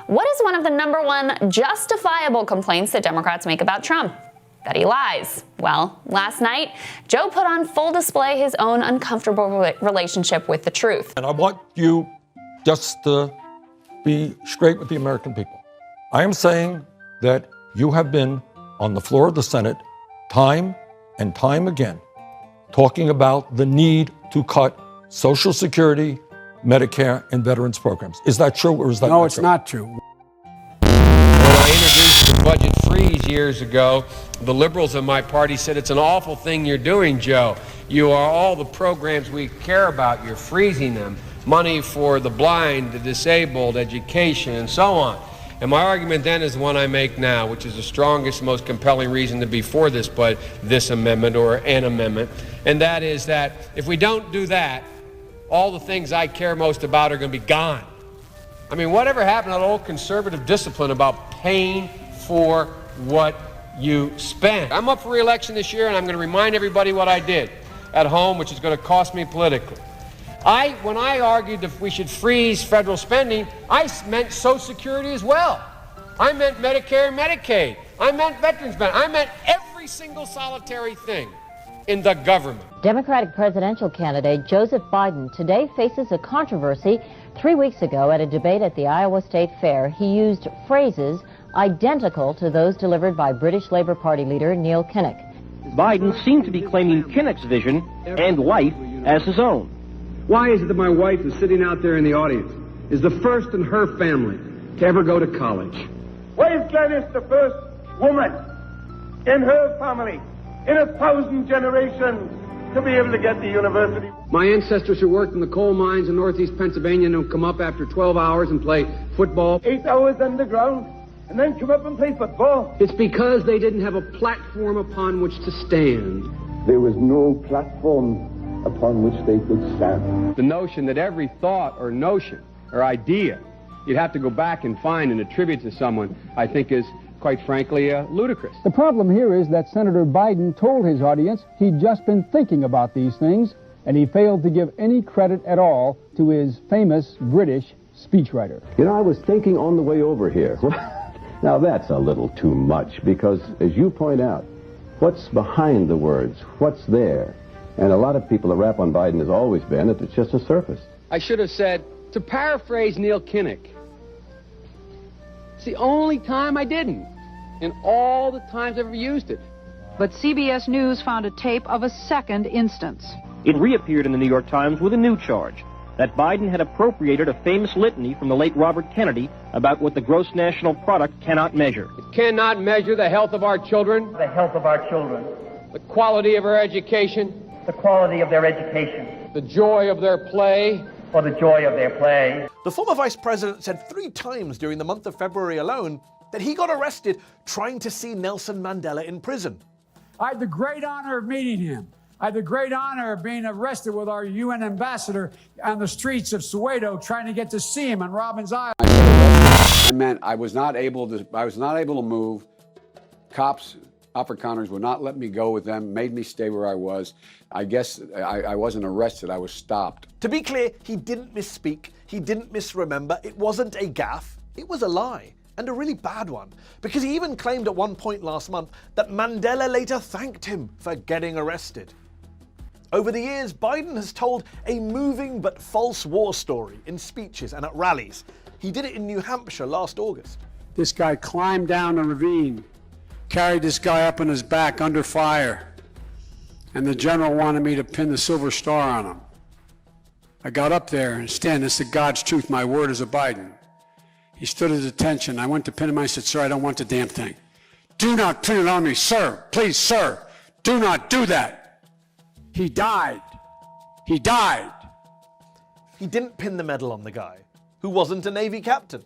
What is one of the #1 justifiable complaints that Democrats make about Trump? That he lies. Well, last night, Joe put on full display his own uncomfortable relationship with the truth. And I want you just to be straight with the American people. I am saying that you have been on the floor of the Senate time and time again talking about the need to cut Social Security, Medicare, and veterans programs. Is that true or is that not true? No, it's not true. When I introduced the budget freeze years ago, the liberals in my party said, it's an awful thing you're doing, Joe. You are all the programs we care about, you're freezing them. Money for the blind, the disabled, education, and so on. And my argument then is the one I make now, which is the strongest, most compelling reason to be for this amendment or an amendment. And that is that if we don't do that, all the things I care most about are going to be gone. I mean, whatever happened to that old conservative discipline about paying for what you spend? I'm up for re-election this year, and I'm going to remind everybody what I did at home, which is going to cost me politically. When I argued that we should freeze federal spending, I meant Social Security as well. I meant Medicare and Medicaid. I meant veterans benefits. I meant every single solitary thing in the government. Democratic presidential candidate Joseph Biden today faces a controversy. 3 weeks ago at a debate at the Iowa State Fair, he used phrases identical to those delivered by British Labour Party leader Neil Kinnock. Biden seemed to be claiming Kinnock's vision and life as his own. Why is it that my wife, who's sitting out there in the audience, is the first in her family to ever go to college? Why is Gladys the first woman in her family in 1,000 generations to be able to get to university? My ancestors who worked in the coal mines in northeast Pennsylvania don't come up after 12 hours and play football. 8 hours underground and then come up and play football. It's because they didn't have a platform upon which to stand. There was no platform upon which they could stand. The notion that every thought or notion or idea you'd have to go back and find and attribute to someone, I think is, quite frankly, ludicrous. The problem here is that Senator Biden told his audience he'd just been thinking about these things, and he failed to give any credit at all to his famous British speechwriter. You know, I was thinking on the way over here. Now that's a little too much, because as you point out, what's behind the words? What's there? And a lot of people, the rap on Biden has always been that it's just a surface. I should have said, to paraphrase Neil Kinnock, it's the only time I didn't, and all the times I've ever used it. But CBS News found a tape of a second instance. It reappeared in the New York Times with a new charge, that Biden had appropriated a famous litany from the late Robert Kennedy about what the gross national product cannot measure. It cannot measure the health of our children, The health of our children, the quality of our education, the quality of their education, the joy of their play, or the joy of their play. The former vice president said 3 times during the month of February alone that he got arrested trying to see Nelson Mandela in prison. I had the great honor of meeting him. I had the great honor of being arrested with our UN ambassador on the streets of Soweto trying to get to see him on Robbins Island. I meant I was not able to move. Cops, Afrikaners would not let me go with them, made me stay where I was. I guess I wasn't arrested, I was stopped. To be clear, he didn't misspeak, he didn't misremember, it wasn't a gaffe, it was a lie, and a really bad one, because he even claimed at one point last month that Mandela later thanked him for getting arrested. Over the years, Biden has told a moving but false war story in speeches and at rallies. He did it in New Hampshire last August. This guy climbed down a ravine, carried this guy up on his back under fire, and the general wanted me to pin the silver star on him. I got up there and stand, this is God's truth, my word is a Biden. He stood at attention. I went to pin him, I said, sir, I don't want the damn thing. Do not pin it on me, sir, please, sir, do not do that. He died. He died. He didn't pin the medal on the guy, who wasn't a Navy captain.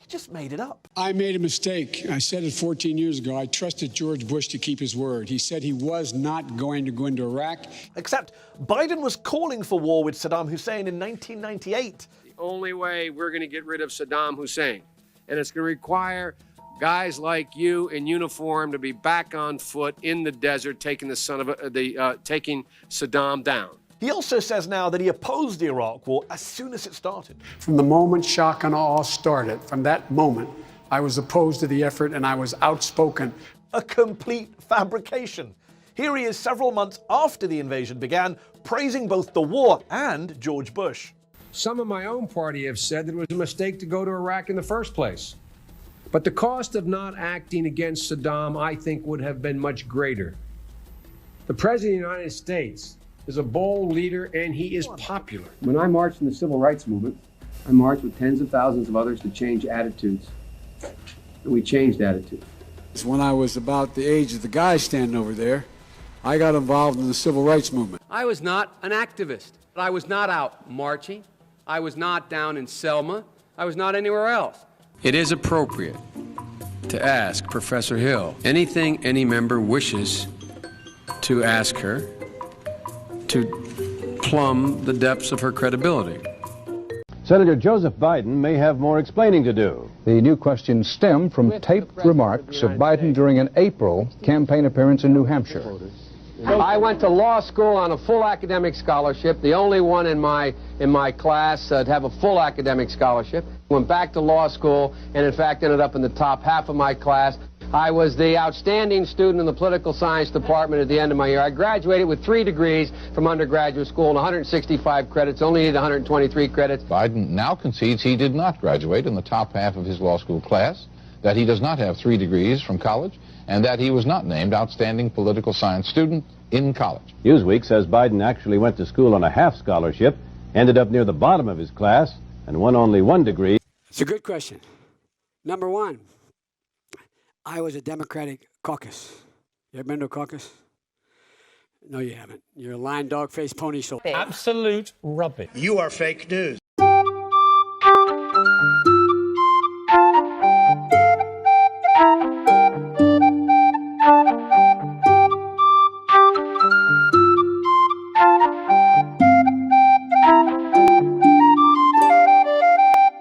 He just made it up. I made a mistake. I said it 14 years ago. I trusted George Bush to keep his word. He said he was not going to go into Iraq. Except Biden was calling for war with Saddam Hussein in 1998. The only way we're going to get rid of Saddam Hussein, and it's going to require guys like you in uniform to be back on foot in the desert, taking taking Saddam down. He also says now that he opposed the Iraq War as soon as it started. From the moment shock and awe started, from that moment, I was opposed to the effort and I was outspoken. A complete fabrication. Here he is several months after the invasion began, praising both the war and George Bush. Some of my own party have said that it was a mistake to go to Iraq in the first place. But the cost of not acting against Saddam, I think, would have been much greater. The President of the United States is a bold leader, and he is popular. When I marched in the civil rights movement, I marched with tens of thousands of others to change attitudes. And we changed attitudes. When I was about the age of the guy standing over there, I got involved in the civil rights movement. I was not an activist. I was not out marching. I was not down in Selma. I was not anywhere else. It is appropriate to ask Professor Hill anything any member wishes to ask her to plumb the depths of her credibility. Senator Joseph Biden may have more explaining to do. The new questions stem from taped remarks of Biden during an April campaign appearance in New Hampshire. I went to law school on a full academic scholarship, the only one in my class to have a full academic scholarship. Went back to law school and in fact ended up in the top half of my class. I was the outstanding student in the political science department at the end of my year. I graduated with 3 degrees from undergraduate school and 165 credits, only needed 123 credits. Biden now concedes he did not graduate in the top half of his law school class, that he does not have 3 degrees from college, and that he was not named outstanding political science student in college. Newsweek says Biden actually went to school on a half scholarship, ended up near the bottom of his class, and won only 1 degree. It's a good question. Number one, I was a Democratic caucus. You ever been to a caucus? No, you haven't. You're a lying dog-faced pony soldier. Absolute rubbish. You are fake news.